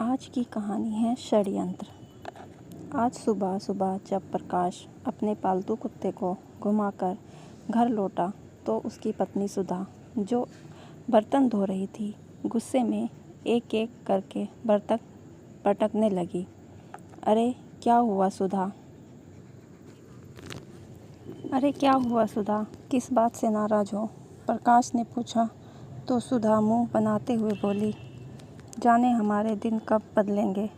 आज की कहानी है षड्यंत्र। आज सुबह सुबह जब प्रकाश अपने पालतू कुत्ते को घुमाकर घर लौटा तो उसकी पत्नी सुधा, जो बर्तन धो रही थी, गुस्से में एक एक करके बर्तन पटकने लगी। अरे क्या हुआ सुधा? किस बात से नाराज़ हो? प्रकाश ने पूछा तो सुधा मुंह बनाते हुए बोली, जाने हमारे दिन कब बदलेंगे।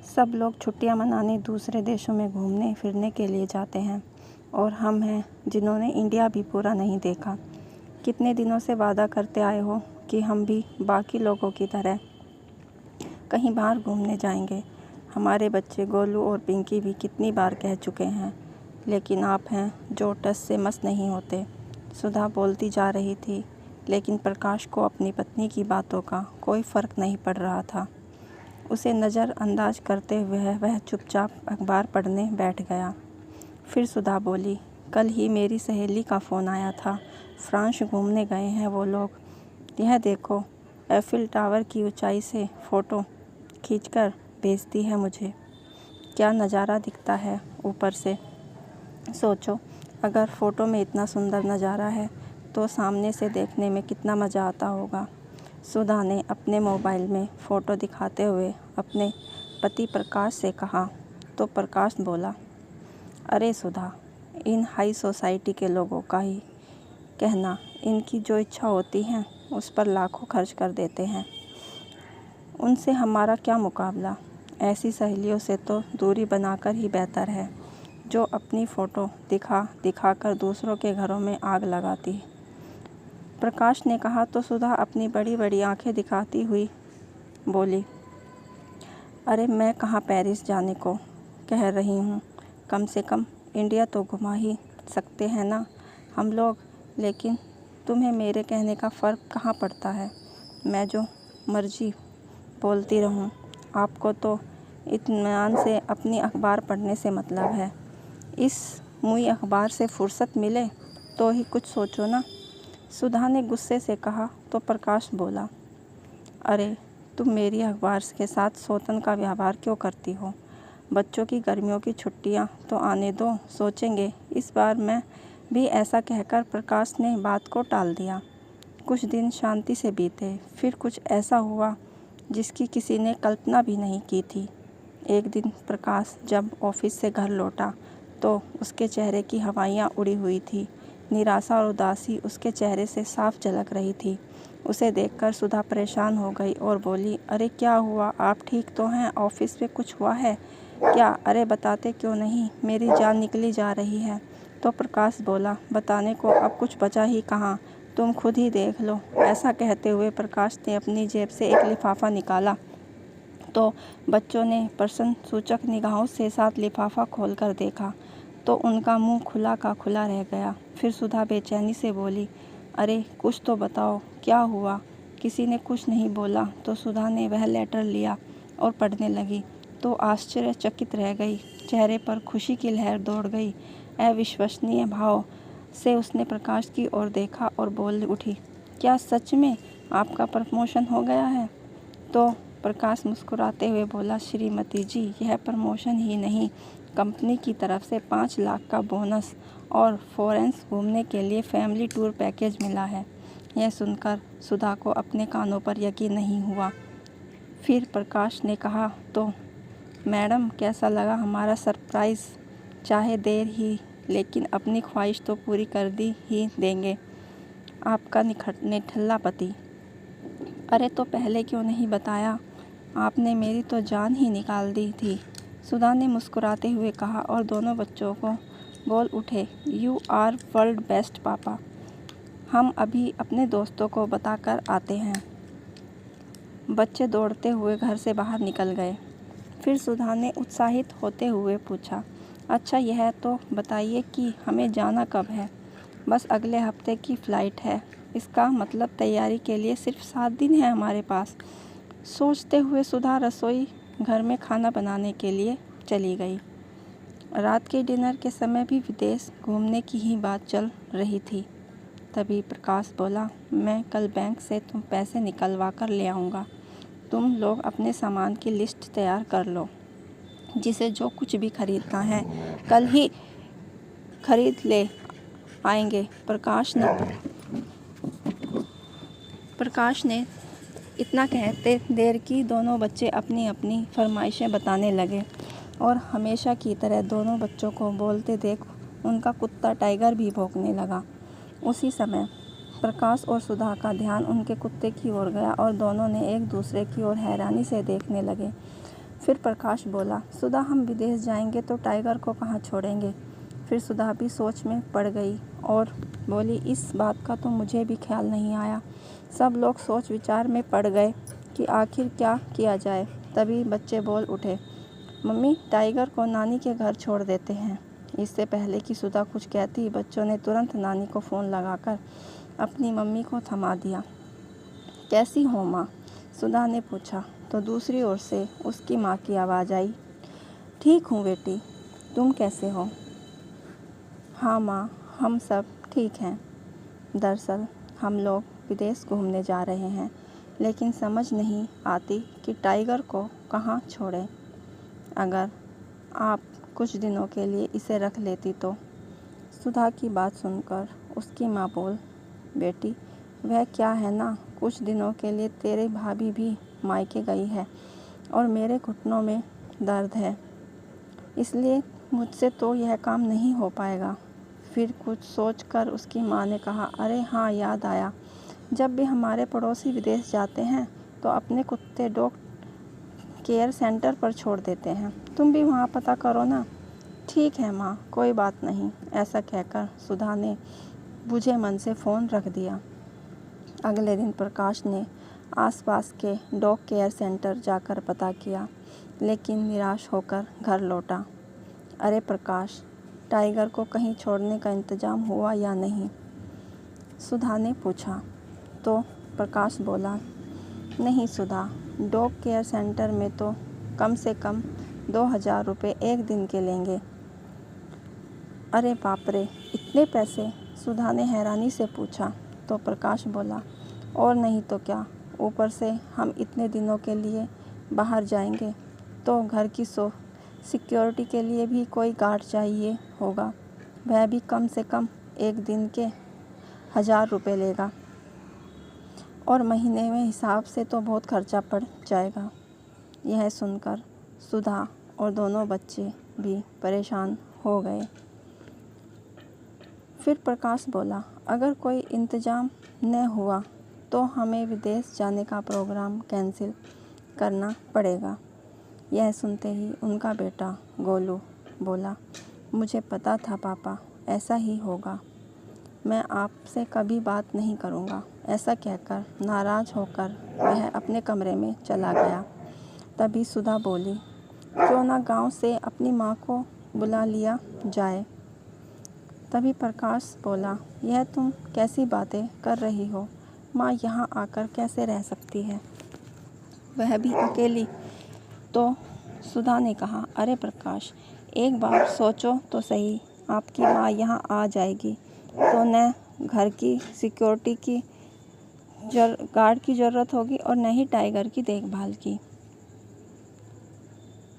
सब लोग छुट्टियां मनाने दूसरे देशों में घूमने फिरने के लिए जाते हैं और हम हैं जिन्होंने इंडिया भी पूरा नहीं देखा। कितने दिनों से वादा करते आए हो कि हम भी बाकी लोगों की तरह कहीं बाहर घूमने जाएंगे। हमारे बच्चे गोलू और पिंकी भी कितनी बार कह चुके हैं, लेकिन आप हैं जो टस से मस नहीं होते। सुधा बोलती जा रही थी, लेकिन प्रकाश को अपनी पत्नी की बातों का कोई फ़र्क नहीं पड़ रहा था। उसे नज़रअंदाज करते हुए वह चुपचाप अखबार पढ़ने बैठ गया। फिर सुधा बोली, कल ही मेरी सहेली का फ़ोन आया था। फ्रांस घूमने गए हैं वो लोग। यह देखो, एफिल टावर की ऊंचाई से फ़ोटो खींचकर भेजती है मुझे। क्या नज़ारा दिखता है ऊपर से। सोचो, अगर फ़ोटो में इतना सुंदर नज़ारा है तो सामने से देखने में कितना मज़ा आता होगा। सुधा ने अपने मोबाइल में फ़ोटो दिखाते हुए अपने पति प्रकाश से कहा तो प्रकाश बोला, अरे सुधा, इन हाई सोसाइटी के लोगों का ही कहना, इनकी जो इच्छा होती है उस पर लाखों खर्च कर देते हैं। उनसे हमारा क्या मुकाबला। ऐसी सहेलियों से तो दूरी बनाकर ही बेहतर है, जो अपनी फ़ोटो दिखा कर दूसरों के घरों में आग लगाती। प्रकाश ने कहा तो सुधा अपनी बड़ी बड़ी आंखें दिखाती हुई बोली, अरे मैं कहाँ पेरिस जाने को कह रही हूँ। कम से कम इंडिया तो घुमा ही सकते हैं ना हम लोग। लेकिन तुम्हें मेरे कहने का फ़र्क कहाँ पड़ता है। मैं जो मर्जी बोलती रहूँ। आपको तो इत्मीनान से अपनी अखबार पढ़ने से मतलब है। इस मुई अखबार से फुर्सत मिले तो ही कुछ सोचो ना। सुधा ने गुस्से से कहा तो प्रकाश बोला, अरे तुम मेरी अखबार के साथ सौतन का व्यवहार क्यों करती हो। बच्चों की गर्मियों की छुट्टियां तो आने दो, सोचेंगे। इस बार मैं भी ऐसा कहकर प्रकाश ने बात को टाल दिया। कुछ दिन शांति से बीते, फिर कुछ ऐसा हुआ जिसकी किसी ने कल्पना भी नहीं की थी। एक दिन प्रकाश जब ऑफिस से घर लौटा तो उसके चेहरे की हवाइयाँ उड़ी हुई थी। निराशा और उदासी उसके चेहरे से साफ झलक रही थी। उसे देखकर सुधा परेशान हो गई और बोली, अरे क्या हुआ, आप ठीक तो हैं? ऑफिस में कुछ हुआ है क्या? अरे बताते क्यों नहीं, मेरी जान निकली जा रही है। तो प्रकाश बोला, बताने को अब कुछ बचा ही कहाँ, तुम खुद ही देख लो। ऐसा कहते हुए प्रकाश ने अपनी जेब से एक लिफाफा निकाला तो बच्चों ने प्रश्न सूचक निगाहों से साथ लिफाफा खोलकर देखा तो उनका मुंह खुला का खुला रह गया। फिर सुधा बेचैनी से बोली, अरे कुछ तो बताओ, क्या हुआ? किसी ने कुछ नहीं बोला तो सुधा ने वह लेटर लिया और पढ़ने लगी तो आश्चर्यचकित रह गई। चेहरे पर खुशी की लहर दौड़ गई। अविश्वसनीय भाव से उसने प्रकाश की ओर देखा और बोल उठी, क्या सच में आपका प्रमोशन हो गया है? तो प्रकाश मुस्कुराते हुए बोला, श्रीमती जी, यह प्रमोशन ही नहीं, कंपनी की तरफ से 5 लाख का बोनस और फ्रांस घूमने के लिए फैमिली टूर पैकेज मिला है। यह सुनकर सुधा को अपने कानों पर यकीन नहीं हुआ। फिर प्रकाश ने कहा, तो मैडम कैसा लगा हमारा सरप्राइज़? चाहे देर ही, लेकिन अपनी ख्वाहिश तो पूरी कर दी ही देंगे। आपका निठल्ला पति। अरे तो पहले क्यों नहीं बताया? आपने मेरी तो जान ही निकाल दी थी, सुधा ने मुस्कुराते हुए कहा और दोनों बच्चों को बोल उठे, यू आर वर्ल्ड बेस्ट पापा। हम अभी अपने दोस्तों को बताकर आते हैं। बच्चे दौड़ते हुए घर से बाहर निकल गए। फिर सुधा ने उत्साहित होते हुए पूछा, अच्छा यह तो बताइए कि हमें जाना कब है? बस अगले हफ्ते की फ़्लाइट है। इसका मतलब तैयारी के लिए सिर्फ 7 दिन है हमारे पास। सोचते हुए सुधा रसोई घर में खाना बनाने के लिए चली गई। रात के डिनर के समय भी विदेश घूमने की ही बात चल रही थी। तभी प्रकाश बोला, मैं कल बैंक से तुम पैसे निकलवा कर ले आऊँगा। तुम लोग अपने सामान की लिस्ट तैयार कर लो, जिसे जो कुछ भी खरीदना है कल ही खरीद ले आएंगे। प्रकाश ने इतना कहते देर की दोनों बच्चे अपनी अपनी फरमाइशें बताने लगे और हमेशा की तरह दोनों बच्चों को बोलते देख उनका कुत्ता टाइगर भी भौंकने लगा। उसी समय प्रकाश और सुधा का ध्यान उनके कुत्ते की ओर गया और दोनों ने एक दूसरे की ओर हैरानी से देखने लगे। फिर प्रकाश बोला, सुधा, हम विदेश जाएंगे तो टाइगर को कहाँ छोड़ेंगे? फिर सुधा भी सोच में पड़ गई और बोली, इस बात का तो मुझे भी ख्याल नहीं आया। सब लोग सोच विचार में पड़ गए कि आखिर क्या किया जाए। तभी बच्चे बोल उठे, मम्मी, टाइगर को नानी के घर छोड़ देते हैं। इससे पहले कि सुधा कुछ कहती, बच्चों ने तुरंत नानी को फ़ोन लगाकर अपनी मम्मी को थमा दिया। कैसी हो माँ? सुधा ने पूछा तो दूसरी ओर से उसकी माँ की आवाज़ आई, ठीक हूँ बेटी, तुम कैसे हो? हाँ माँ, हम सब ठीक हैं। दरअसल हम लोग विदेश घूमने जा रहे हैं, लेकिन समझ नहीं आती कि टाइगर को कहाँ छोड़ें। अगर आप कुछ दिनों के लिए इसे रख लेती तो। सुधा की बात सुनकर उसकी माँ बोल, बेटी, वह क्या है ना, कुछ दिनों के लिए तेरे भाभी भी मायके गई है और मेरे घुटनों में दर्द है, इसलिए मुझसे तो यह काम नहीं हो पाएगा। फिर कुछ सोचकर उसकी माँ ने कहा, अरे हाँ, याद आया, जब भी हमारे पड़ोसी विदेश जाते हैं तो अपने कुत्ते डॉग केयर सेंटर पर छोड़ देते हैं, तुम भी वहाँ पता करो ना। ठीक है माँ, कोई बात नहीं। ऐसा कहकर सुधा ने बुझे मन से फ़ोन रख दिया। अगले दिन प्रकाश ने आसपास के डॉग केयर सेंटर जाकर पता किया, लेकिन निराश होकर घर लौटा। अरे प्रकाश, टाइगर को कहीं छोड़ने का इंतज़ाम हुआ या नहीं? सुधा ने पूछा। तो प्रकाश बोला, नहीं सुधा, डॉग केयर सेंटर में तो कम से कम 2000 रुपये एक दिन के लेंगे। अरे बाप रे, इतने पैसे? सुधा ने हैरानी से पूछा। तो प्रकाश बोला, और नहीं तो क्या, ऊपर से हम इतने दिनों के लिए बाहर जाएंगे तो घर की सिक्योरिटी के लिए भी कोई गार्ड चाहिए होगा, वह भी कम से कम एक दिन के 1000 रुपये लेगा और महीने में हिसाब से तो बहुत खर्चा पड़ जाएगा। यह सुनकर सुधा और दोनों बच्चे भी परेशान हो गए। फिर प्रकाश बोला, अगर कोई इंतज़ाम न हुआ तो हमें विदेश जाने का प्रोग्राम कैंसिल करना पड़ेगा। यह सुनते ही उनका बेटा गोलू बोला, मुझे पता था पापा, ऐसा ही होगा, मैं आपसे कभी बात नहीं करूँगा। ऐसा कहकर नाराज़ होकर वह अपने कमरे में चला गया। तभी सुधा बोली, क्यों ना गांव से अपनी माँ को बुला लिया जाए। तभी प्रकाश बोला, यह तुम कैसी बातें कर रही हो, माँ यहाँ आकर कैसे रह सकती है, वह भी अकेली। तो सुधा ने कहा, अरे प्रकाश, एक बार सोचो तो सही, आपकी माँ यहाँ आ जाएगी तो न घर की सिक्योरिटी की गार्ड की ज़रूरत होगी और न ही टाइगर की देखभाल की।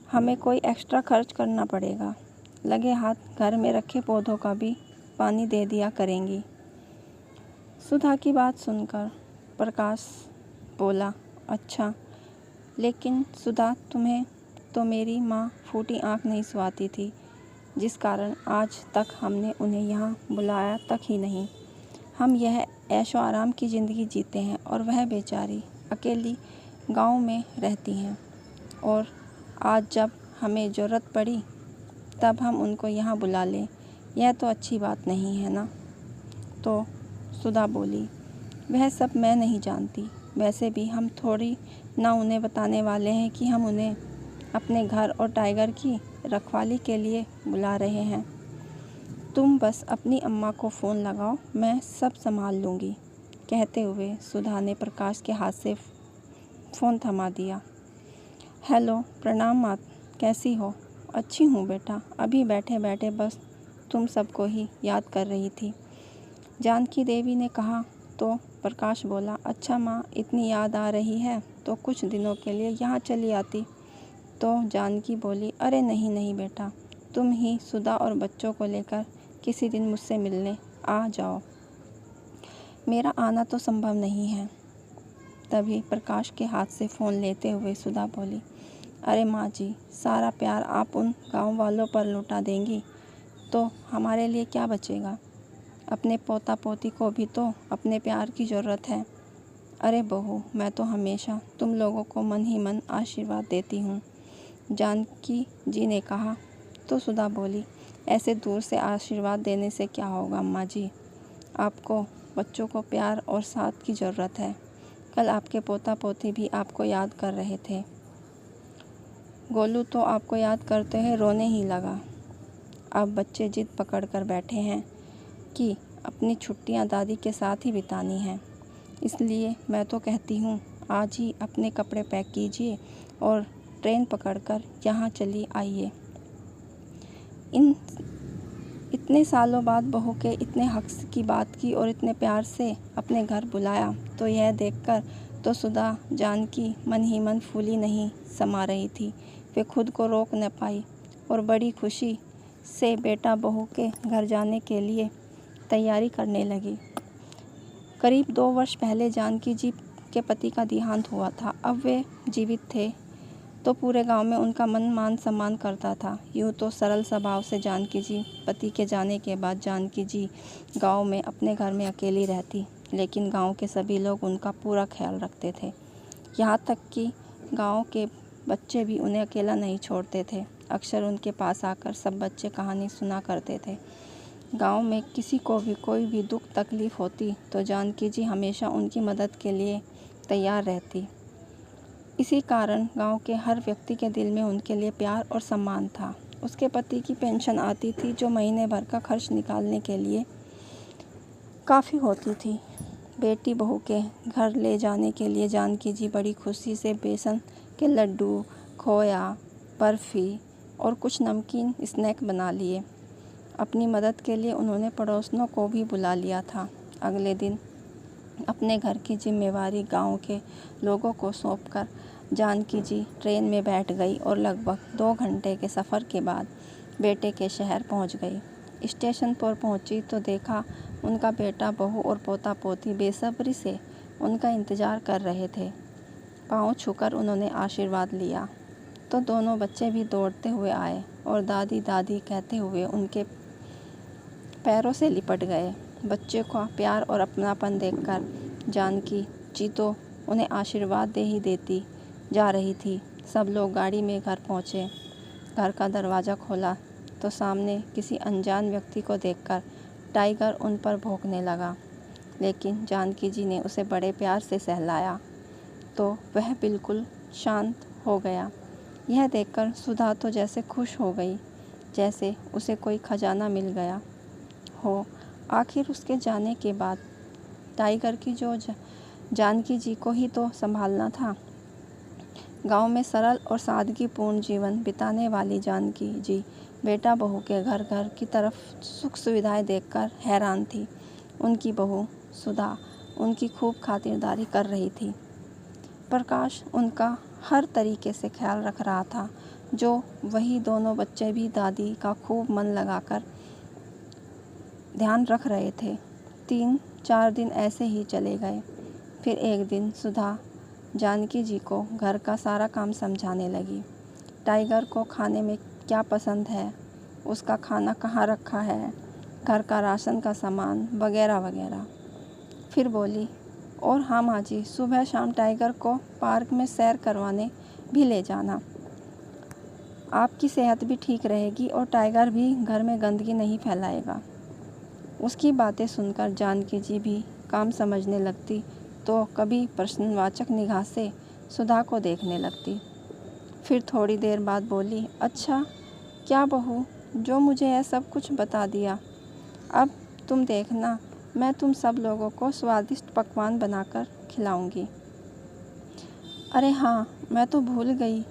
हमें कोई एक्स्ट्रा खर्च करना पड़ेगा। लगे हाथ घर में रखे पौधों का भी पानी दे दिया करेंगी। सुधा की बात सुनकर प्रकाश बोला, अच्छा, लेकिन सुधा, तुम्हें तो मेरी माँ फूटी आँख नहीं सुहाती थी, जिस कारण आज तक हमने उन्हें यहाँ बुलाया तक ही नहीं। हम यह ऐशो आराम की ज़िंदगी जीते हैं और वह बेचारी अकेली गांव में रहती हैं, और आज जब हमें ज़रूरत पड़ी तब हम उनको यहाँ बुला लें, यह तो अच्छी बात नहीं है ना। तो सुधा बोली, वह सब मैं नहीं जानती, वैसे भी हम थोड़ी ना उन्हें बताने वाले हैं कि हम उन्हें अपने घर और टाइगर की रखवाली के लिए बुला रहे हैं। तुम बस अपनी अम्मा को फ़ोन लगाओ, मैं सब संभाल लूँगी। कहते हुए सुधा ने प्रकाश के हाथ से फ़ोन थमा दिया। हेलो, प्रणाम माँ, कैसी हो? अच्छी हूँ बेटा, अभी बैठे बैठे बस तुम सबको ही याद कर रही थी। जानकी देवी ने कहा तो प्रकाश बोला, अच्छा माँ, इतनी याद आ रही है तो कुछ दिनों के लिए यहाँ चली आती। तो जानकी बोली, अरे नहीं नहीं बेटा, तुम ही सुधा और बच्चों को लेकर किसी दिन मुझसे मिलने आ जाओ, मेरा आना तो संभव नहीं है। तभी प्रकाश के हाथ से फ़ोन लेते हुए सुधा बोली, अरे माँ जी, सारा प्यार आप उन गांव वालों पर लुटा देंगी तो हमारे लिए क्या बचेगा। अपने पोता पोती को भी तो अपने प्यार की ज़रूरत है। अरे बहू, मैं तो हमेशा तुम लोगों को मन ही मन आशीर्वाद देती हूँ, जानकी जी ने कहा। तो सुधा बोली, ऐसे दूर से आशीर्वाद देने से क्या होगा अम्मा जी, आपको बच्चों को प्यार और साथ की ज़रूरत है। कल आपके पोता पोती भी आपको याद कर रहे थे। गोलू तो आपको याद करते हुए रोने ही लगा। अब बच्चे जिद पकड़ कर बैठे हैं कि अपनी छुट्टियां दादी के साथ ही बितानी हैं। इसलिए मैं तो कहती हूँ आज ही अपने कपड़े पैक कीजिए और ट्रेन पकड़कर यहाँ चली आइए। इतने सालों बाद बहू के इतने हक की बात की और इतने प्यार से अपने घर बुलाया तो यह देखकर तो सुधा जानकी मन ही मन फूली नहीं समा रही थी। वे खुद को रोक न पाई और बड़ी खुशी से बेटा बहू के घर जाने के लिए तैयारी करने लगी। करीब 2 वर्ष पहले जानकी जी के पति का देहांत हुआ था। अब वे जीवित थे तो पूरे गांव में उनका मान सम्मान करता था। यूँ तो सरल स्वभाव से जानकी जी पति के जाने के बाद जानकी जी गांव में अपने घर में अकेली रहती, लेकिन गांव के सभी लोग उनका पूरा ख्याल रखते थे। यहाँ तक कि गांव के बच्चे भी उन्हें अकेला नहीं छोड़ते थे। अक्सर उनके पास आकर सब बच्चे कहानी सुना करते थे। गांव में किसी को भी कोई भी दुख तकलीफ़ होती तो जानकी जी हमेशा उनकी मदद के लिए तैयार रहती। इसी कारण गांव के हर व्यक्ति के दिल में उनके लिए प्यार और सम्मान था। उसके पति की पेंशन आती थी जो महीने भर का खर्च निकालने के लिए काफ़ी होती थी। बेटी बहू के घर ले जाने के लिए जानकी जी बड़ी खुशी से बेसन के लड्डू, खोया, बर्फ़ी और कुछ नमकीन स्नैक बना लिए। अपनी मदद के लिए उन्होंने पड़ोसनों को भी बुला लिया था। अगले दिन अपने घर की जिम्मेवारी गांव के लोगों को सौंपकर जानकी जी ट्रेन में बैठ गई और लगभग 2 घंटे के सफ़र के बाद बेटे के शहर पहुंच गई। स्टेशन पर पहुंची तो देखा उनका बेटा बहू और पोता पोती बेसब्री से उनका इंतज़ार कर रहे थे। पाँव छूकर उन्होंने आशीर्वाद लिया तो दोनों बच्चे भी दौड़ते हुए आए और दादी दादी कहते हुए उनके पैरों से लिपट गए। बच्चे का प्यार और अपनापन देखकर जानकी जी तो उन्हें आशीर्वाद दे ही देती जा रही थी। सब लोग गाड़ी में घर पहुँचे। घर का दरवाज़ा खोला तो सामने किसी अनजान व्यक्ति को देखकर टाइगर उन पर भौंकने लगा, लेकिन जानकी जी ने उसे बड़े प्यार से सहलाया तो वह बिल्कुल शांत हो गया। यह देखकर सुधा तो जैसे खुश हो गई, जैसे उसे कोई खजाना मिल गया हो। आखिर उसके जाने के बाद टाइगर की जो जानकी जी को ही तो संभालना था। गांव में सरल और सादगीपूर्ण जीवन बिताने वाली जानकी जी बेटा बहू के घर घर की तरफ सुख सुविधाएं देखकर हैरान थी। उनकी बहू सुधा उनकी खूब खातिरदारी कर रही थी। प्रकाश उनका हर तरीके से ख्याल रख रहा था। जो वही दोनों बच्चे भी दादी का खूब मन लगाकर ध्यान रख रहे थे। 3-4 दिन ऐसे ही चले गए। फिर एक दिन सुधा जानकी जी को घर का सारा काम समझाने लगी। टाइगर को खाने में क्या पसंद है, उसका खाना कहाँ रखा है, घर का राशन का सामान वगैरह वगैरह। फिर बोली, और हाँ माँ जी, सुबह शाम टाइगर को पार्क में सैर करवाने भी ले जाना। आपकी सेहत भी ठीक रहेगी और टाइगर भी घर में गंदगी नहीं फैलाएगा। उसकी बातें सुनकर जानकी जी भी काम समझने लगती तो कभी प्रश्नवाचक निगाह से सुधा को देखने लगती। फिर थोड़ी देर बाद बोली, अच्छा क्या बहू, जो मुझे यह सब कुछ बता दिया, अब तुम देखना, मैं तुम सब लोगों को स्वादिष्ट पकवान बनाकर खिलाऊंगी। अरे हाँ, मैं तो भूल गई,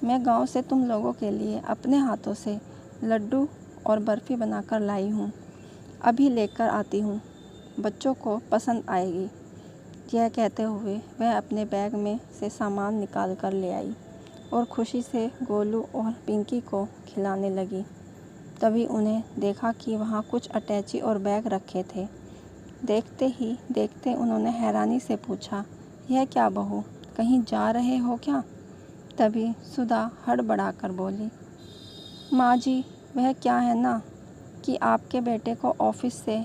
मैं गांव से तुम लोगों के लिए अपने हाथों से लड्डू और बर्फ़ी बनाकर लाई हूँ। अभी लेकर आती हूँ, बच्चों को पसंद आएगी। यह कहते हुए वह अपने बैग में से सामान निकाल कर ले आई और खुशी से गोलू और पिंकी को खिलाने लगी। तभी उन्हें देखा कि वहाँ कुछ अटैची और बैग रखे थे। देखते ही देखते उन्होंने हैरानी से पूछा, यह क्या बहू, कहीं जा रहे हो क्या? तभी सुधा हड़बड़ाकर बोली, माँ जी, वह क्या है ना कि आपके बेटे को ऑफिस से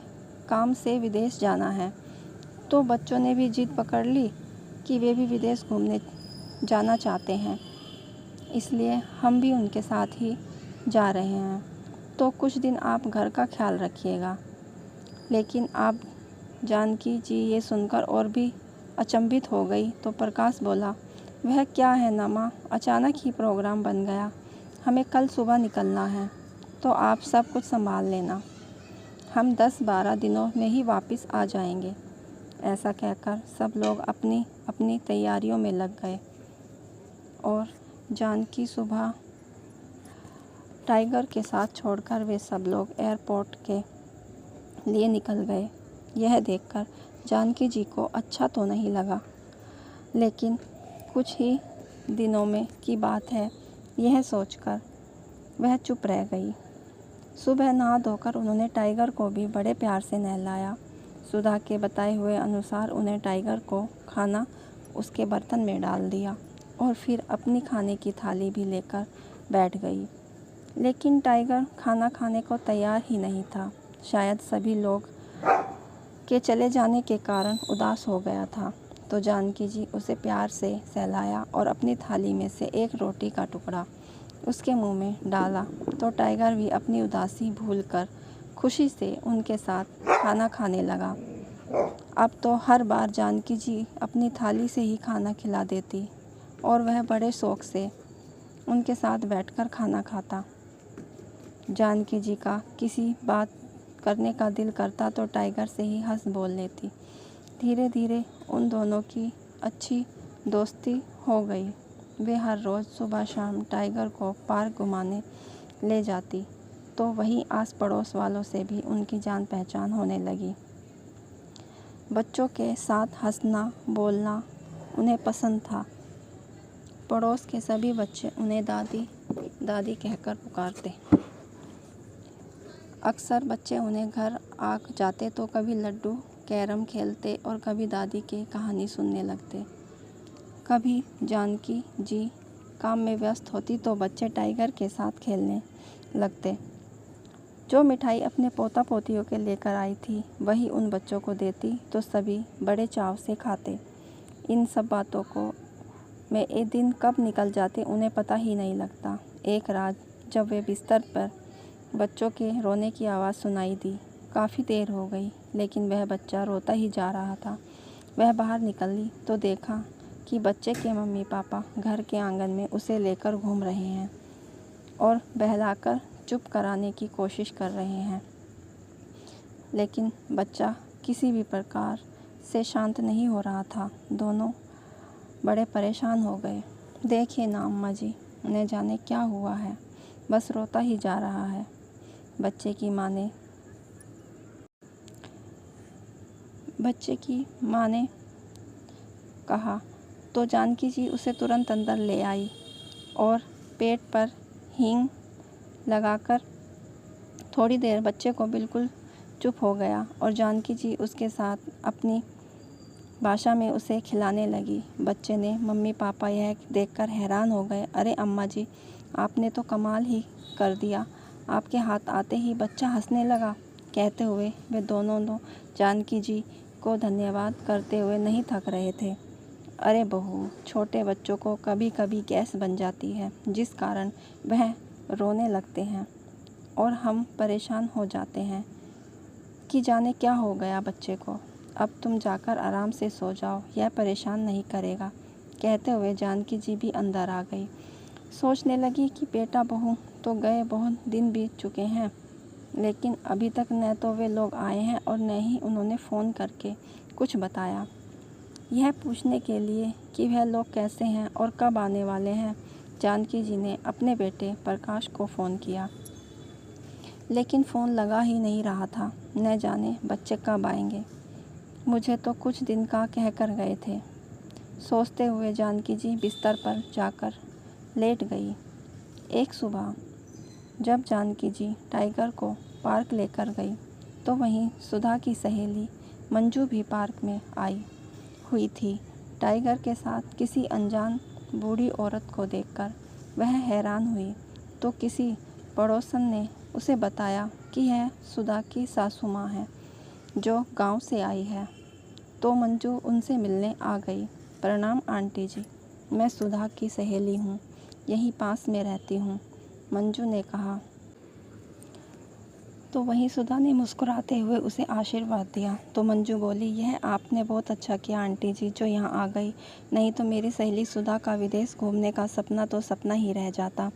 काम से विदेश जाना है, तो बच्चों ने भी जिद पकड़ ली कि वे भी विदेश घूमने जाना चाहते हैं, इसलिए हम भी उनके साथ ही जा रहे हैं। तो कुछ दिन आप घर का ख्याल रखिएगा। लेकिन आप जानकी जी ये सुनकर और भी अचंभित हो गई तो प्रकाश बोला, वह क्या है ना माँ, अचानक ही प्रोग्राम बन गया, हमें कल सुबह निकलना है, तो आप सब कुछ संभाल लेना, हम 10-12 दिनों में ही वापस आ जाएंगे। ऐसा कहकर सब लोग अपनी अपनी तैयारियों में लग गए और जानकी सुबह टाइगर के साथ छोड़कर वे सब लोग एयरपोर्ट के लिए निकल गए। यह देखकर जानकी जी को अच्छा तो नहीं लगा, लेकिन कुछ ही दिनों में की बात है, यह सोचकर वह चुप रह गई। सुबह नहा धोकर उन्होंने टाइगर को भी बड़े प्यार से नहलाया। सुधा के बताए हुए अनुसार उन्हें टाइगर को खाना उसके बर्तन में डाल दिया और फिर अपनी खाने की थाली भी लेकर बैठ गई। लेकिन टाइगर खाना खाने को तैयार ही नहीं था। शायद सभी लोग के चले जाने के कारण उदास हो गया था। तो जानकी जी उसे प्यार से सहलाया और अपनी थाली में से एक रोटी का टुकड़ा उसके मुंह में डाला, तो टाइगर भी अपनी उदासी भूलकर खुशी से उनके साथ खाना खाने लगा। अब तो हर बार जानकी जी अपनी थाली से ही खाना खिला देती और वह बड़े शौक से उनके साथ बैठकर खाना खाता। जानकी जी का किसी बात करने का दिल करता तो टाइगर से ही हंस बोल लेती। धीरे धीरे उन दोनों की अच्छी दोस्ती हो गई। वे हर रोज़ सुबह शाम टाइगर को पार्क घुमाने ले जाती, तो वहीं आस पड़ोस वालों से भी उनकी जान पहचान होने लगी। बच्चों के साथ हंसना बोलना उन्हें पसंद था। पड़ोस के सभी बच्चे उन्हें दादी दादी कहकर पुकारते। अक्सर बच्चे उन्हें घर आ जाते तो कभी लड्डू कैरम खेलते और कभी दादी की कहानी सुनने लगते। कभी जानकी जी काम में व्यस्त होती तो बच्चे टाइगर के साथ खेलने लगते। जो मिठाई अपने पोता पोतियों के लेकर आई थी वही उन बच्चों को देती तो सभी बड़े चाव से खाते। इन सब बातों को में एक दिन कब निकल जाते उन्हें पता ही नहीं लगता। एक रात जब वे बिस्तर पर बच्चों के रोने की आवाज़ सुनाई दी। काफ़ी देर हो गई लेकिन वह बच्चा रोता ही जा रहा था। वह बाहर निकली तो देखा कि बच्चे के मम्मी पापा घर के आंगन में उसे लेकर घूम रहे हैं और बहलाकर चुप कराने की कोशिश कर रहे हैं, लेकिन बच्चा किसी भी प्रकार से शांत नहीं हो रहा था। दोनों बड़े परेशान हो गए। देखिए ना अम्मा जी, उन्हें जाने क्या हुआ है, बस रोता ही जा रहा है, बच्चे की माँ ने कहा। तो जानकी जी उसे तुरंत अंदर ले आई और पेट पर हींग लगाकर थोड़ी देर बच्चे को बिल्कुल चुप हो गया और जानकी जी उसके साथ अपनी भाषा में उसे खिलाने लगी। बच्चे ने मम्मी पापा यह देखकर हैरान हो गए। अरे अम्मा जी, आपने तो कमाल ही कर दिया, आपके हाथ आते ही बच्चा हंसने लगा। कहते हुए वे दोनों जानकी जी को धन्यवाद करते हुए नहीं थक रहे थे। अरे बहू, छोटे बच्चों को कभी कभी गैस बन जाती है जिस कारण वह रोने लगते हैं और हम परेशान हो जाते हैं कि जाने क्या हो गया बच्चे को। अब तुम जाकर आराम से सो जाओ, यह परेशान नहीं करेगा। कहते हुए जानकी जी भी अंदर आ गई। सोचने लगी कि बेटा बहू तो गए बहुत दिन बीत चुके हैं, लेकिन अभी तक न तो वे लोग आए हैं और न ही उन्होंने फ़ोन करके कुछ बताया, यह पूछने के लिए कि वह लोग कैसे हैं और कब आने वाले हैं। जानकी जी ने अपने बेटे प्रकाश को फ़ोन किया, लेकिन फ़ोन लगा ही नहीं रहा था। न जाने बच्चे कब आएंगे। मुझे तो कुछ दिन का कह कर गए थे। सोचते हुए जानकी जी बिस्तर पर जाकर लेट गई। एक सुबह जब जानकी जी टाइगर को पार्क लेकर गई तो वहीं सुधा की सहेली मंजू भी पार्क में आई हुई थी। टाइगर के साथ किसी अनजान बूढ़ी औरत को देखकर वह हैरान हुई तो किसी पड़ोसन ने उसे बताया कि यह सुधा की सासू माँ है जो गांव से आई है। तो मंजू उनसे मिलने आ गई। प्रणाम आंटी जी, मैं सुधा की सहेली हूँ, यहीं पास में रहती हूँ, मंजू ने कहा। तो वहीं सुधा ने मुस्कुराते हुए उसे आशीर्वाद दिया। तो मंजू बोली, यह आपने बहुत अच्छा किया आंटी जी जो यहाँ आ गई, नहीं तो मेरी सहेली सुधा का विदेश घूमने का सपना तो सपना ही रह जाता।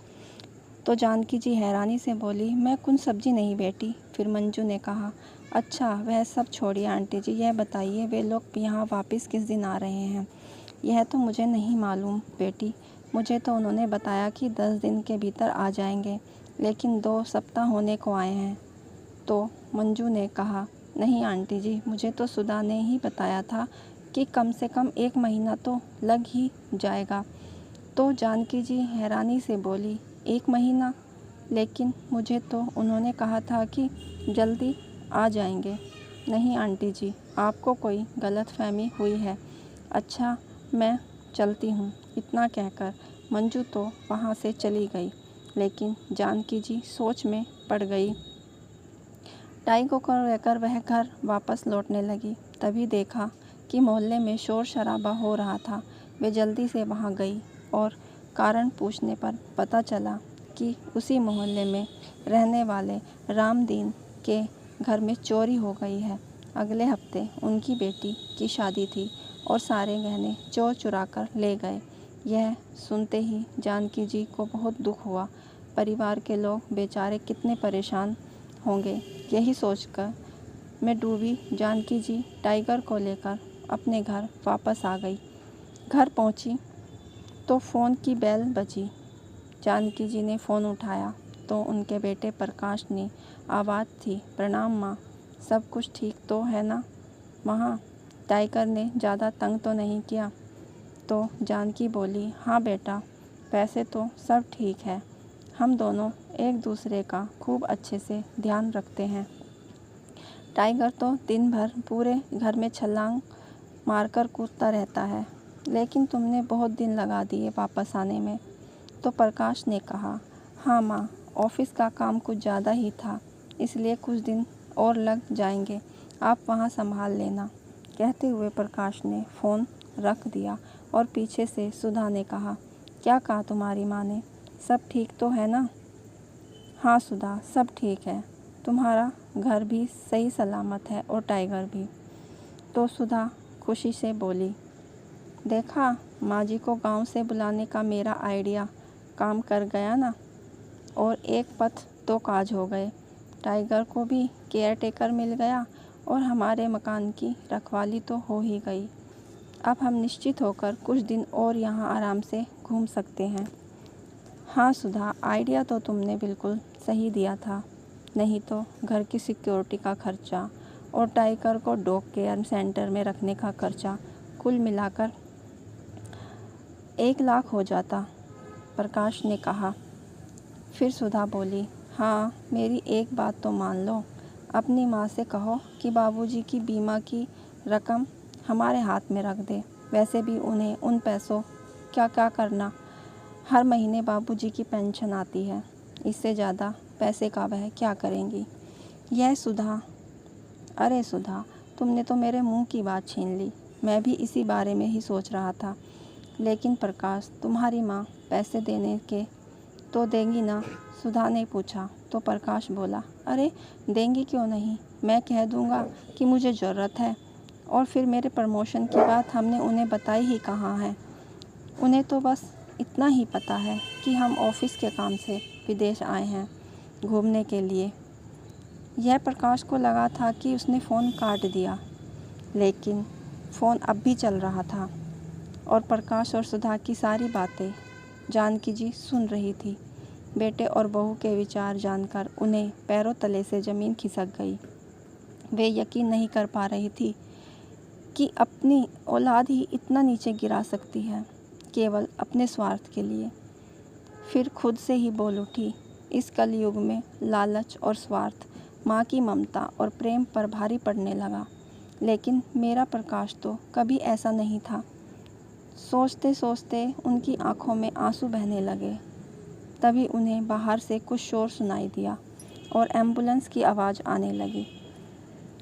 तो जानकी जी हैरानी से बोली, मैं कुछ सब्जी नहीं बेटी। फिर मंजू ने कहा, अच्छा वह सब छोड़िए आंटी जी, यह बताइए वे लोग यहाँ वापस किस दिन आ रहे हैं। यह तो मुझे नहीं मालूम बेटी, मुझे तो उन्होंने बताया कि 10 दिन के भीतर आ जाएंगे, लेकिन 2 सप्ताह होने को आए हैं। तो मंजू ने कहा, नहीं आंटी जी, मुझे तो सुधा ने ही बताया था कि कम से कम 1 महीना तो लग ही जाएगा। तो जानकी जी हैरानी से बोली, 1 महीना? लेकिन मुझे तो उन्होंने कहा था कि जल्दी आ जाएंगे। नहीं आंटी जी, आपको कोई गलतफहमी हुई है। अच्छा मैं चलती हूँ। इतना कहकर मंजू तो वहाँ से चली गई, लेकिन जानकी जी सोच में पड़ गई। टाइगर को लेकर वह घर वापस लौटने लगी। तभी देखा कि मोहल्ले में शोर शराबा हो रहा था। वे जल्दी से वहाँ गई और कारण पूछने पर पता चला कि उसी मोहल्ले में रहने वाले रामदीन के घर में चोरी हो गई है। अगले हफ्ते उनकी बेटी की शादी थी और सारे गहने चोर चुरा कर ले गए। यह सुनते ही जानकी जी को बहुत दुख हुआ। परिवार के लोग बेचारे कितने परेशान होंगे, यही सोचकर मैं डूबी जानकी जी टाइगर को लेकर अपने घर वापस आ गई। घर पहुंची तो फ़ोन की बेल बजी। जानकी जी ने फ़ोन उठाया तो उनके बेटे प्रकाश ने आवाज़ थी, प्रणाम माँ, सब कुछ ठीक तो है ना वहाँ? टाइगर ने ज़्यादा तंग तो नहीं किया? तो जानकी बोली, हाँ बेटा, वैसे तो सब ठीक है, हम दोनों एक दूसरे का खूब अच्छे से ध्यान रखते हैं। टाइगर तो दिन भर पूरे घर में छलांग मारकर कूदता रहता है, लेकिन तुमने बहुत दिन लगा दिए वापस आने में। तो प्रकाश ने कहा, हाँ माँ, ऑफिस का काम कुछ ज़्यादा ही था, इसलिए कुछ दिन और लग जाएंगे, आप वहाँ संभाल लेना। कहते हुए प्रकाश ने फ़ोन रख दिया और पीछे से सुधा ने कहा, क्या कहा तुम्हारी माँ ने, सब ठीक तो है ना? हाँ सुधा, सब ठीक है, तुम्हारा घर भी सही सलामत है और टाइगर भी। तो सुधा खुशी से बोली, देखा माँ जी को गांव से बुलाने का मेरा आइडिया काम कर गया ना, और एक पथ तो काज हो गए। टाइगर को भी केयर टेकर मिल गया और हमारे मकान की रखवाली तो हो ही गई। अब हम निश्चित होकर कुछ दिन और यहाँ आराम से घूम सकते हैं। हाँ सुधा, आइडिया तो तुमने बिल्कुल सही दिया था, नहीं तो घर की सिक्योरिटी का खर्चा और टाइगर को डॉग केयर सेंटर में रखने का खर्चा कुल मिलाकर 1 लाख हो जाता, प्रकाश ने कहा। फिर सुधा बोली, हाँ मेरी एक बात तो मान लो, अपनी माँ से कहो कि बाबूजी की बीमा की रकम हमारे हाथ में रख दे। वैसे भी उन्हें उन पैसों क्या क्या करना, हर महीने बाबूजी की पेंशन आती है, इससे ज़्यादा पैसे का वह क्या करेंगी। यह सुधा, अरे सुधा, तुमने तो मेरे मुंह की बात छीन ली, मैं भी इसी बारे में ही सोच रहा था। लेकिन प्रकाश, तुम्हारी माँ पैसे देने के तो देंगी ना? सुधा ने पूछा। तो प्रकाश बोला, अरे देंगी क्यों नहीं, मैं कह दूंगा कि मुझे ज़रूरत है, और फिर मेरे प्रमोशन की बात हमने उन्हें बताई ही कहाँ है। उन्हें तो बस इतना ही पता है कि हम ऑफिस के काम से विदेश आए हैं घूमने के लिए। यह प्रकाश को लगा था कि उसने फ़ोन काट दिया, लेकिन फ़ोन अब भी चल रहा था और प्रकाश और सुधा की सारी बातें जानकी जी सुन रही थी। बेटे और बहू के विचार जानकर उन्हें पैरों तले से ज़मीन खिसक गई। वे यकीन नहीं कर पा रही थी कि अपनी औलाद ही इतना नीचे गिरा सकती है केवल अपने स्वार्थ के लिए। फिर खुद से ही बोल उठी, इस कलयुग में लालच और स्वार्थ माँ की ममता और प्रेम पर भारी पड़ने लगा। लेकिन मेरा प्रकाश तो कभी ऐसा नहीं था। सोचते सोचते उनकी आंखों में आंसू बहने लगे। तभी उन्हें बाहर से कुछ शोर सुनाई दिया और एम्बुलेंस की आवाज़ आने लगी।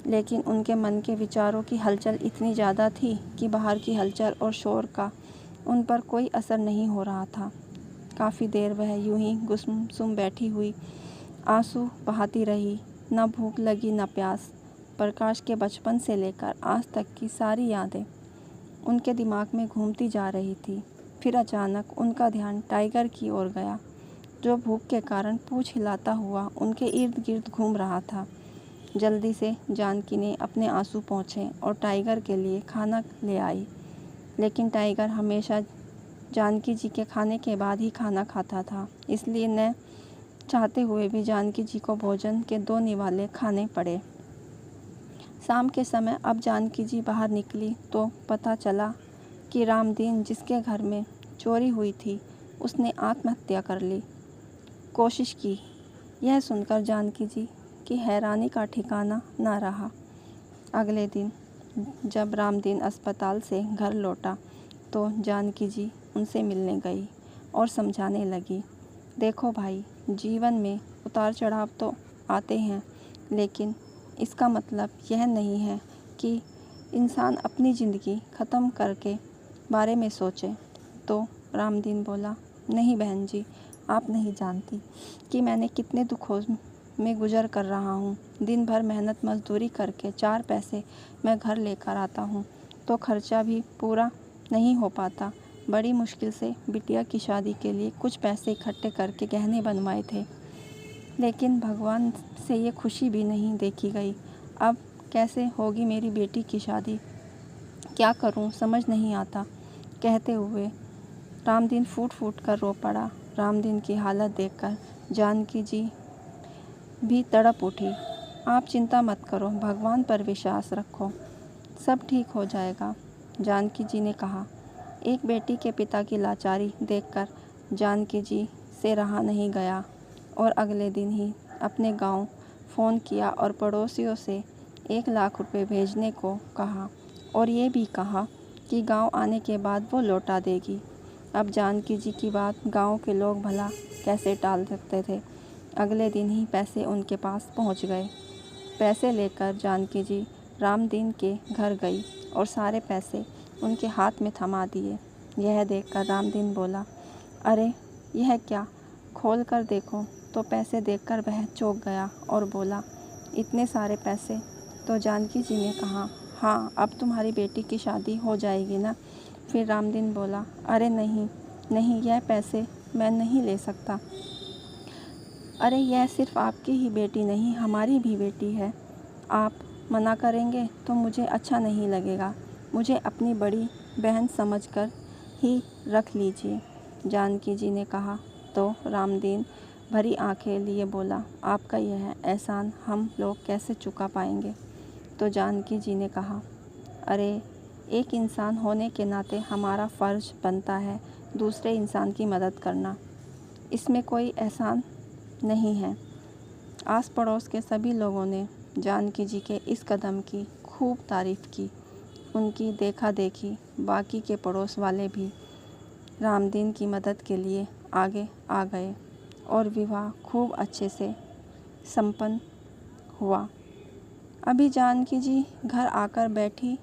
लेकिन उनके मन के विचारों की हलचल इतनी ज़्यादा थी कि बाहर की हलचल और शोर का उन पर कोई असर नहीं हो रहा था। काफ़ी देर वह यूं ही गुमसुम बैठी हुई आंसू बहाती रही। न भूख लगी न प्यास। प्रकाश के बचपन से लेकर आज तक की सारी यादें उनके दिमाग में घूमती जा रही थी। फिर अचानक उनका ध्यान टाइगर की ओर गया, जो भूख के कारण पूँछ हिलाता हुआ उनके इर्द गिर्द घूम रहा था। जल्दी से जानकी ने अपने आंसू पोंछे और टाइगर के लिए खाना ले आई। लेकिन टाइगर हमेशा जानकी जी के खाने के बाद ही खाना खाता था, इसलिए न चाहते हुए भी जानकी जी को भोजन के 2 निवाले खाने पड़े। शाम के समय अब जानकी जी बाहर निकली तो पता चला कि रामदीन, जिसके घर में चोरी हुई थी, उसने आत्महत्या कर ली। कोशिश की। यह सुनकर जानकी जी की हैरानी का ठिकाना न रहा। अगले दिन जब रामदीन अस्पताल से घर लौटा तो जानकी जी उनसे मिलने गई और समझाने लगी, देखो भाई, जीवन में उतार चढ़ाव तो आते हैं, लेकिन इसका मतलब यह नहीं है कि इंसान अपनी ज़िंदगी ख़त्म करके बारे में सोचे। तो रामदीन बोला, नहीं बहन जी, आप नहीं जानती कि मैंने कितने दुखों में गुजर कर रहा हूँ। दिन भर मेहनत मजदूरी करके 4 पैसे मैं घर लेकर आता हूँ तो खर्चा भी पूरा नहीं हो पाता। बड़ी मुश्किल से बिटिया की शादी के लिए कुछ पैसे इकट्ठे करके गहने बनवाए थे, लेकिन भगवान से ये खुशी भी नहीं देखी गई। अब कैसे होगी मेरी बेटी की शादी, क्या करूं समझ नहीं आता। कहते हुए रामदीन फूट फूट कर रो पड़ा। रामदीन की हालत देखकर जानकी जी भी तड़प उठी। आप चिंता मत करो, भगवान पर विश्वास रखो, सब ठीक हो जाएगा, जानकी जी ने कहा। एक बेटी के पिता की लाचारी देखकर जानकी जी से रहा नहीं गया और अगले दिन ही अपने गांव फ़ोन किया और पड़ोसियों से 1 लाख रुपए भेजने को कहा और ये भी कहा कि गांव आने के बाद वो लौटा देगी। अब जानकी जी की बात गांव के लोग भला कैसे टाल सकते थे। अगले दिन ही पैसे उनके पास पहुंच गए। पैसे लेकर जानकी जी रामदीन के घर गई और सारे पैसे उनके हाथ में थमा दिए। यह देखकर रामदीन बोला, अरे यह क्या, खोल कर देखो। तो पैसे देखकर वह चौंक गया और बोला, इतने सारे पैसे। तो जानकी जी ने कहा, हाँ, अब तुम्हारी बेटी की शादी हो जाएगी ना। फिर रामदीन बोला, अरे नहीं नहीं, यह पैसे मैं नहीं ले सकता। अरे यह सिर्फ आपकी ही बेटी नहीं, हमारी भी बेटी है। आप मना करेंगे तो मुझे अच्छा नहीं लगेगा। मुझे अपनी बड़ी बहन समझकर ही रख लीजिए, जानकी जी ने कहा। तो रामदीन भरी आंखें लिए बोला, आपका यह एहसान हम लोग कैसे चुका पाएंगे। तो जानकी जी ने कहा, अरे एक इंसान होने के नाते हमारा फ़र्ज बनता है दूसरे इंसान की मदद करना, इसमें कोई एहसान नहीं है। आस पड़ोस के सभी लोगों ने जानकी जी के इस कदम की खूब तारीफ़ की। उनकी देखा देखी बाकी के पड़ोस वाले भी रामदीन की मदद के लिए आगे आ गए और विवाह खूब अच्छे से संपन्न हुआ। अभी जानकी जी घर आकर बैठी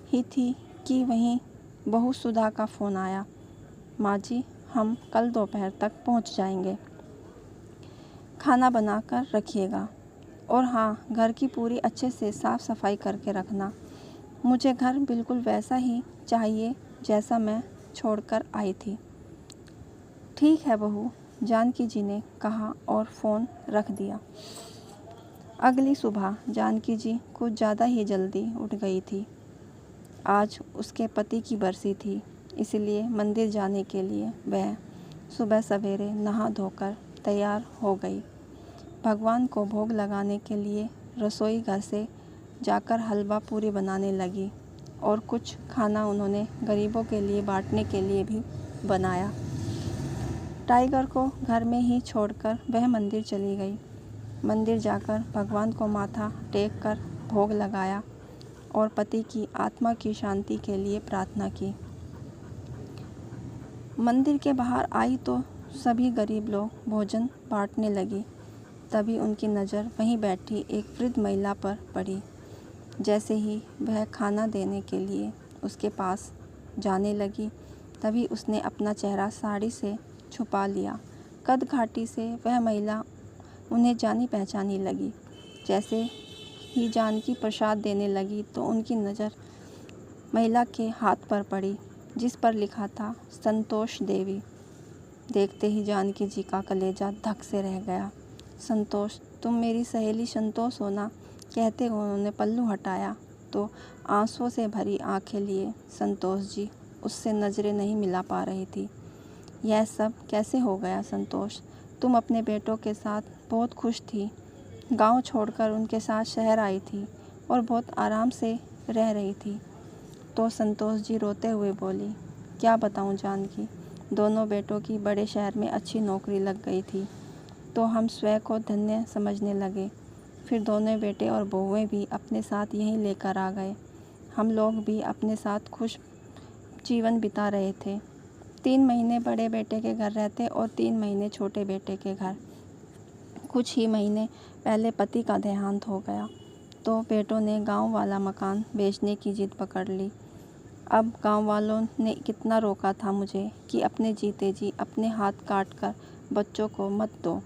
ही थी कि वहीं बहू सुधा का फ़ोन आया, माँ जी, हम कल दोपहर तक पहुँच जाएंगे, खाना बनाकर रखिएगा और हाँ, घर की पूरी अच्छे से साफ़ सफाई करके रखना। मुझे घर बिल्कुल वैसा ही चाहिए जैसा मैं छोड़कर आई थी। ठीक है बहू, जानकी जी ने कहा और फ़ोन रख दिया। अगली सुबह जानकी जी कुछ ज़्यादा ही जल्दी उठ गई थी। आज उसके पति की बरसी थी, इसलिए मंदिर जाने के लिए वह सुबह सवेरे नहा धोकर तैयार हो गई। भगवान को भोग लगाने के लिए रसोई घर से जाकर हलवा पूरी बनाने लगी। और कुछ खाना उन्होंने गरीबों के लिए बांटने के लिए भी बनाया। टाइगर को घर में ही छोड़कर वह मंदिर चली गई। मंदिर जाकर भगवान को माथा टेक कर भोग लगाया और पति की आत्मा की शांति के लिए प्रार्थना की। मंदिर के बाहर आई तो सभी गरीब लोग भोजन बांटने लगी। तभी उनकी नज़र वहीं बैठी एक वृद्ध महिला पर पड़ी। जैसे ही वह खाना देने के लिए उसके पास जाने लगी, तभी उसने अपना चेहरा साड़ी से छुपा लिया। कद घाटी से वह महिला उन्हें जानी पहचानी लगी। जैसे ही जानकी प्रसाद देने लगी तो उनकी नज़र महिला के हाथ पर पड़ी, जिस पर लिखा था संतोष देवी। देखते ही जानकी जी का कलेजा धक से रह गया। संतोष, तुम मेरी सहेली संतोष हो ना? कहते हुए उन्होंने पल्लू हटाया तो आंसुओं से भरी आंखें लिए संतोष जी उससे नज़रें नहीं मिला पा रही थी। यह सब कैसे हो गया संतोष? तुम अपने बेटों के साथ बहुत खुश थी, गांव छोड़कर उनके साथ शहर आई थी और बहुत आराम से रह रही थी। तो संतोष जी रोते हुए बोली, क्या बताऊं जानकी, दोनों बेटों की बड़े शहर में अच्छी नौकरी लग गई थी तो हम स्वयं को धन्य समझने लगे। फिर दोनों बेटे और बहुएं भी अपने साथ यहीं लेकर आ गए। हम लोग भी अपने साथ खुश जीवन बिता रहे थे। 3 महीने बड़े बेटे के घर रहते और 3 महीने छोटे बेटे के घर। कुछ ही महीने पहले पति का देहांत हो गया तो बेटों ने गांव वाला मकान बेचने की जिद पकड़ ली। अब गांव वालों ने कितना रोका था मुझे कि अपने जीते जी अपने हाथ काट कर बच्चों को मत दो,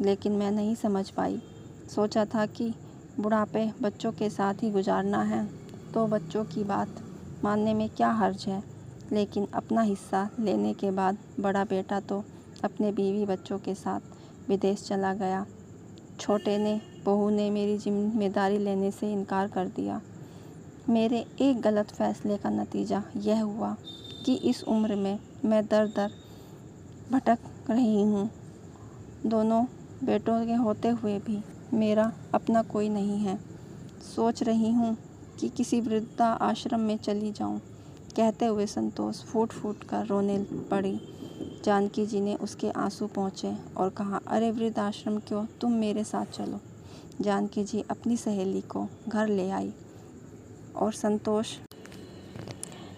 लेकिन मैं नहीं समझ पाई। सोचा था कि बुढ़ापे बच्चों के साथ ही गुजारना है तो बच्चों की बात मानने में क्या हर्ज है, लेकिन अपना हिस्सा लेने के बाद बड़ा बेटा तो अपने बीवी बच्चों के साथ विदेश चला गया। छोटे ने बहू ने मेरी जिम्मेदारी लेने से इनकार कर दिया। मेरे एक गलत फैसले का नतीजा यह हुआ कि इस उम्र में मैं दर दर भटक रही हूँ। दोनों बेटों के होते हुए भी मेरा अपना कोई नहीं है। सोच रही हूँ कि किसी वृद्धा आश्रम में चली जाऊँ। कहते हुए संतोष फूट फूट कर रोने पड़ी। जानकी जी ने उसके आंसू पोंछे और कहा, अरे वृद्ध आश्रम क्यों, तुम मेरे साथ चलो। जानकी जी अपनी सहेली को घर ले आई और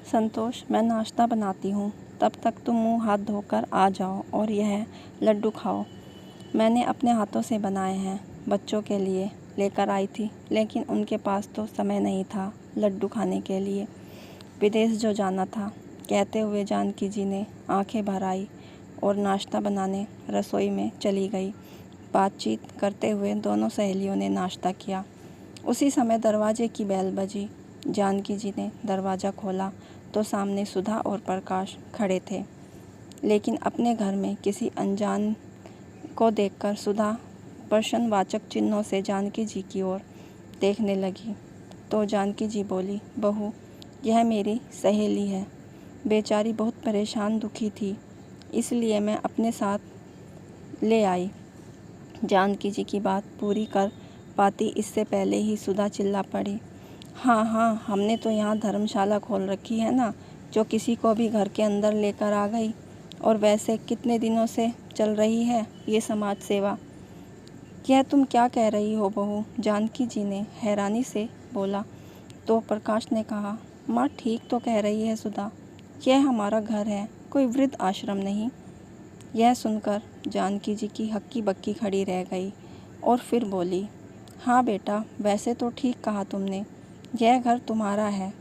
संतोष मैं नाश्ता बनाती हूँ, तब तक तुम मुंह हाथ धोकर आ जाओ और यह लड्डू खाओ। मैंने अपने हाथों से बनाए हैं, बच्चों के लिए लेकर आई थी, लेकिन उनके पास तो समय नहीं था लड्डू खाने के लिए, विदेश जो जाना था। कहते हुए जानकी जी ने आंखें भर आई और नाश्ता बनाने रसोई में चली गई। बातचीत करते हुए दोनों सहेलियों ने नाश्ता किया। उसी समय दरवाजे की बेल बजी। जानकी जी ने दरवाज़ा खोला तो सामने सुधा और प्रकाश खड़े थे, लेकिन अपने घर में किसी अनजान को देखकर सुधा प्रश्नवाचक चिन्हों से जानकी जी की ओर देखने लगी। तो जानकी जी बोली, बहू, यह मेरी सहेली है, बेचारी बहुत परेशान दुखी थी, इसलिए मैं अपने साथ ले आई। जानकी जी की बात पूरी कर पाती इससे पहले ही सुधा चिल्ला पड़ी, हाँ, हमने तो यहाँ धर्मशाला खोल रखी है ना, जो किसी को भी घर के अंदर लेकर आ गई। और वैसे कितने दिनों से चल रही है ये समाज सेवा। यह तुम क्या कह रही हो बहू? जानकी जी ने हैरानी से बोला। तो प्रकाश ने कहा, माँ ठीक तो कह रही है सुधा, यह हमारा घर है, कोई वृद्ध आश्रम नहीं। यह सुनकर जानकी जी की हक्की बक्की खड़ी रह गई और फिर बोली, हाँ बेटा, वैसे तो ठीक कहा तुमने, यह घर तुम्हारा है,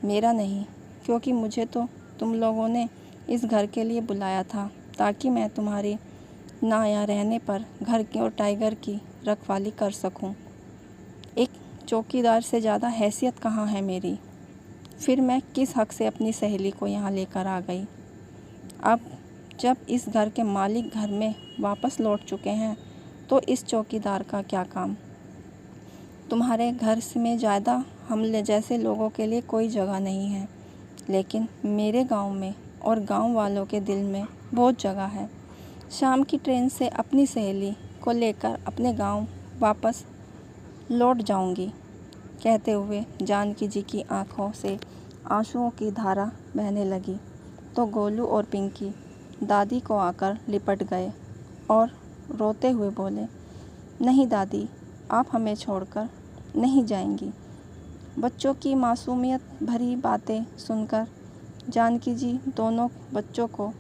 मेरा नहीं, क्योंकि मुझे तो तुम लोगों ने इस घर के लिए बुलाया था ताकि मैं तुम्हारी ना यहाँ रहने पर घर की और टाइगर की रखवाली कर सकूं। एक चौकीदार से ज़्यादा हैसियत कहाँ है मेरी? फिर मैं किस हक से अपनी सहेली को यहाँ लेकर आ गई? अब जब इस घर के मालिक घर में वापस लौट चुके हैं तो इस चौकीदार का क्या काम? तुम्हारे घर में ज़्यादा हम जैसे लोगों के लिए कोई जगह नहीं है, लेकिन मेरे गांव में और गांव वालों के दिल में बहुत जगह है। शाम की ट्रेन से अपनी सहेली को लेकर अपने गांव वापस लौट जाऊंगी। कहते हुए जानकी जी की आंखों से आंसुओं की धारा बहने लगी तो गोलू और पिंकी दादी को आकर लिपट गए और रोते हुए बोले, नहीं दादी, आप हमें छोड़कर नहीं जाएंगी। बच्चों की मासूमियत भरी बातें सुनकर जानकी जी दोनों बच्चों को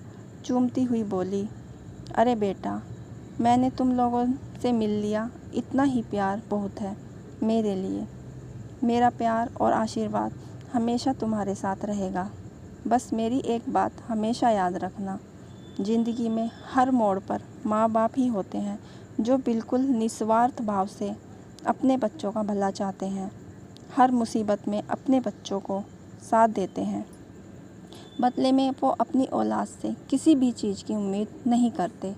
चूमती हुई बोली, अरे बेटा, मैंने तुम लोगों से मिल लिया, इतना ही प्यार बहुत है मेरे लिए। मेरा प्यार और आशीर्वाद हमेशा तुम्हारे साथ रहेगा। बस मेरी एक बात हमेशा याद रखना, ज़िंदगी में हर मोड़ पर माँ बाप ही होते हैं जो बिल्कुल निस्वार्थ भाव से अपने बच्चों का भला चाहते हैं, हर मुसीबत में अपने बच्चों को साथ देते हैं। बदले में वो अपनी औलाद से किसी भी चीज़ की उम्मीद नहीं करते।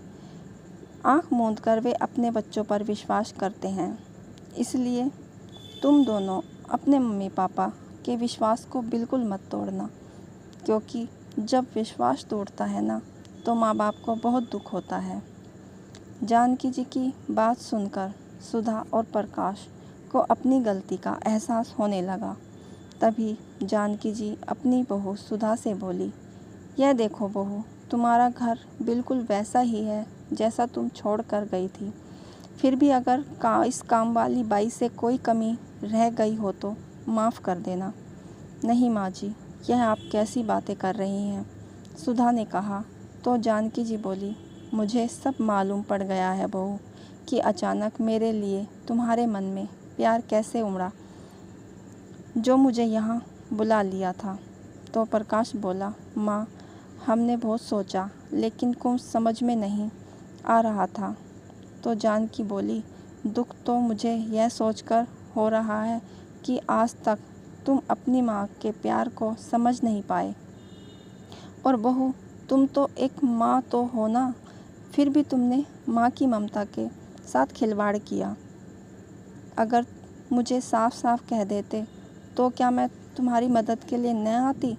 आँख मूंद कर वे अपने बच्चों पर विश्वास करते हैं। इसलिए तुम दोनों अपने मम्मी पापा के विश्वास को बिल्कुल मत तोड़ना, क्योंकि जब विश्वास टूटता है ना तो माँ बाप को बहुत दुख होता है। जानकी जी की बात सुनकर सुधा और प्रकाश को अपनी गलती का एहसास होने लगा। तभी जानकी जी अपनी बहू सुधा से बोली, यह देखो बहू, तुम्हारा घर बिल्कुल वैसा ही है जैसा तुम छोड़ कर गई थी। फिर भी अगर इस काम वाली बाई से कोई कमी रह गई हो तो माफ़ कर देना। नहीं माँ जी, यह आप कैसी बातें कर रही हैं, सुधा ने कहा। तो जानकी जी बोली, मुझे सब मालूम पड़ गया है बहू कि अचानक मेरे लिए तुम्हारे मन में प्यार कैसे उमड़ा, जो मुझे यहाँ बुला लिया था। तो प्रकाश बोला, माँ, हमने बहुत सोचा लेकिन कुछ समझ में नहीं आ रहा था। तो जानकी बोली, दुख तो मुझे यह सोचकर हो रहा है कि आज तक तुम अपनी माँ के प्यार को समझ नहीं पाए। और बहू, तुम तो एक माँ तो हो ना, फिर भी तुमने माँ की ममता के साथ खिलवाड़ किया। अगर मुझे साफ साफ कह देते तो क्या मैं तुम्हारी मदद के लिए न आती?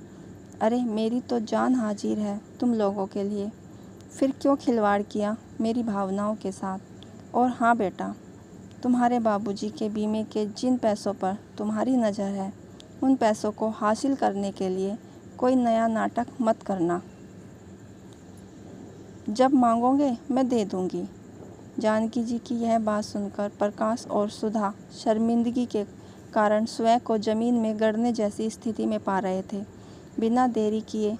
अरे मेरी तो जान हाजिर है तुम लोगों के लिए, फिर क्यों खिलवाड़ किया मेरी भावनाओं के साथ? और हाँ बेटा, तुम्हारे बाबूजी के बीमे के जिन पैसों पर तुम्हारी नज़र है, उन पैसों को हासिल करने के लिए कोई नया नाटक मत करना। जब मांगोगे मैं दे दूँगी। जानकी जी की यह बात सुनकर प्रकाश और सुधा शर्मिंदगी के कारण स्वयं को ज़मीन में गड़ने जैसी स्थिति में पा रहे थे। बिना देरी किए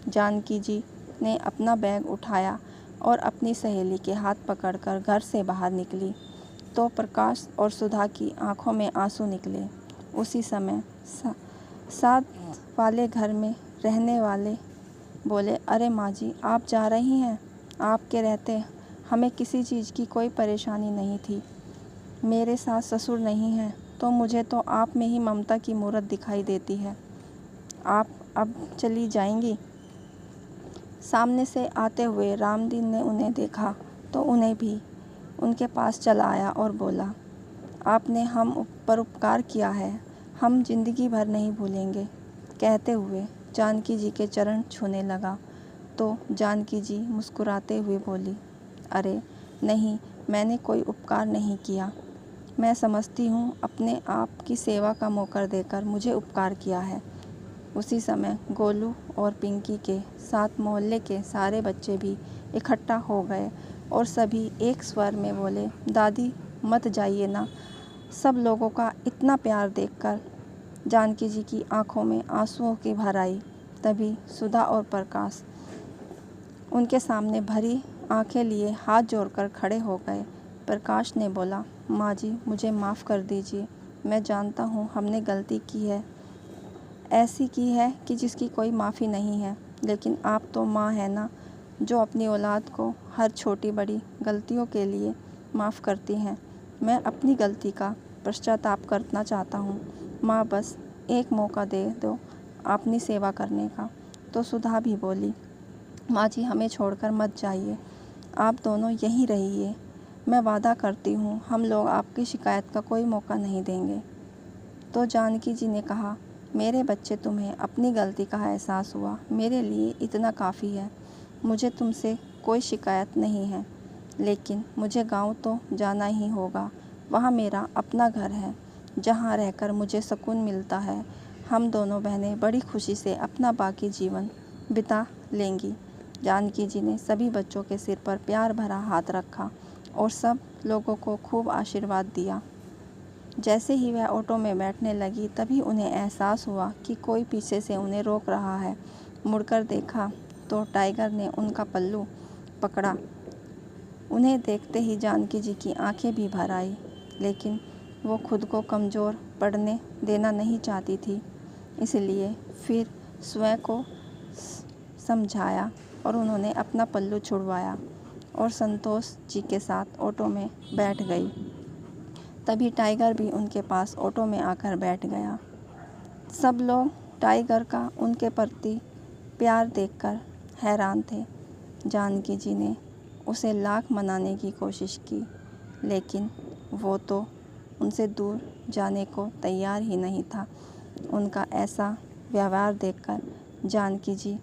जानकी जी ने अपना बैग उठाया और अपनी सहेली के हाथ पकड़कर घर से बाहर निकली तो प्रकाश और सुधा की आंखों में आंसू निकले। उसी समय साथ वाले घर में रहने वाले बोले, अरे माँ जी, आप जा रही हैं? आपके रहते हमें किसी चीज़ की कोई परेशानी नहीं थी। मेरे सास ससुर नहीं हैं तो मुझे तो आप में ही ममता की मूरत दिखाई देती है। आप अब चली जाएंगी? सामने से आते हुए रामदीन ने उन्हें देखा तो उन्हें भी उनके पास चला आया और बोला, आपने हम पर उपकार किया है, हम जिंदगी भर नहीं भूलेंगे। कहते हुए जानकी जी के चरण छूने लगा तो जानकी जी मुस्कुराते हुए बोली, अरे नहीं, मैंने कोई उपकार नहीं किया। मैं समझती हूँ अपने आप की सेवा का मौका देकर मुझे उपकार किया है। उसी समय गोलू और पिंकी के साथ मोहल्ले के सारे बच्चे भी इकट्ठा हो गए और सभी एक स्वर में बोले, दादी मत जाइए ना। सब लोगों का इतना प्यार देखकर जानकी जी की आंखों में आंसुओं की भर आई। तभी सुधा और प्रकाश उनके सामने भरी आंखें लिए हाथ जोड़कर खड़े हो गए। प्रकाश ने बोला, माँ जी, मुझे माफ़ कर दीजिए। मैं जानता हूँ हमने गलती की है, ऐसी की है कि जिसकी कोई माफ़ी नहीं है, लेकिन आप तो माँ है ना, जो अपनी औलाद को हर छोटी बड़ी गलतियों के लिए माफ़ करती हैं। मैं अपनी गलती का पश्चाताप करना चाहता हूँ। माँ, बस एक मौका दे दो अपनी सेवा करने का। तो सुधा भी बोली, माँ जी, हमें छोड़कर मत जाइए, आप दोनों यहीं रहिए। मैं वादा करती हूँ हम लोग आपकी शिकायत का कोई मौका नहीं देंगे। तो जानकी जी ने कहा, मेरे बच्चे, तुम्हें अपनी गलती का एहसास हुआ, मेरे लिए इतना काफ़ी है। मुझे तुमसे कोई शिकायत नहीं है, लेकिन मुझे गांव तो जाना ही होगा। वहाँ मेरा अपना घर है जहाँ रहकर मुझे सुकून मिलता है। हम दोनों बहनें बड़ी खुशी से अपना बाकी जीवन बिता लेंगी। जानकी जी ने सभी बच्चों के सिर पर प्यार भरा हाथ रखा और सब लोगों को खूब आशीर्वाद दिया। जैसे ही वह ऑटो में बैठने लगी तभी उन्हें एहसास हुआ कि कोई पीछे से उन्हें रोक रहा है। मुड़कर देखा तो टाइगर ने उनका पल्लू पकड़ा। उन्हें देखते ही जानकी जी की आंखें भी भर आई, लेकिन वो खुद को कमज़ोर पड़ने देना नहीं चाहती थी। इसलिए फिर स्वयं को समझाया और उन्होंने अपना पल्लू छुड़वाया और संतोष जी के साथ ऑटो में बैठ गई। तभी टाइगर भी उनके पास ऑटो में आकर बैठ गया। सब लोग टाइगर का उनके प्रति प्यार देखकर हैरान थे। जानकी जी ने उसे लाख मनाने की कोशिश की, लेकिन वो तो उनसे दूर जाने को तैयार ही नहीं था। उनका ऐसा व्यवहार देखकर जानकी जी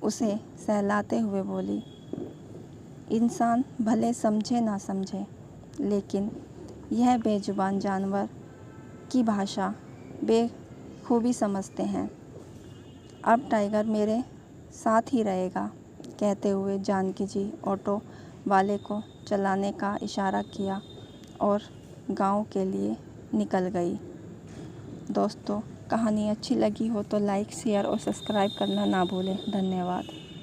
उसे सहलाते हुए बोली, इंसान भले समझे ना समझे, लेकिन यह बेजुबान जानवर की भाषा बेखूबी समझते हैं। अब टाइगर मेरे साथ ही रहेगा। कहते हुए जानकी जी ऑटो वाले को चलाने का इशारा किया और गांव के लिए निकल गई। दोस्तों, कहानी अच्छी लगी हो तो लाइक, शेयर और सब्सक्राइब करना ना भूलें। धन्यवाद।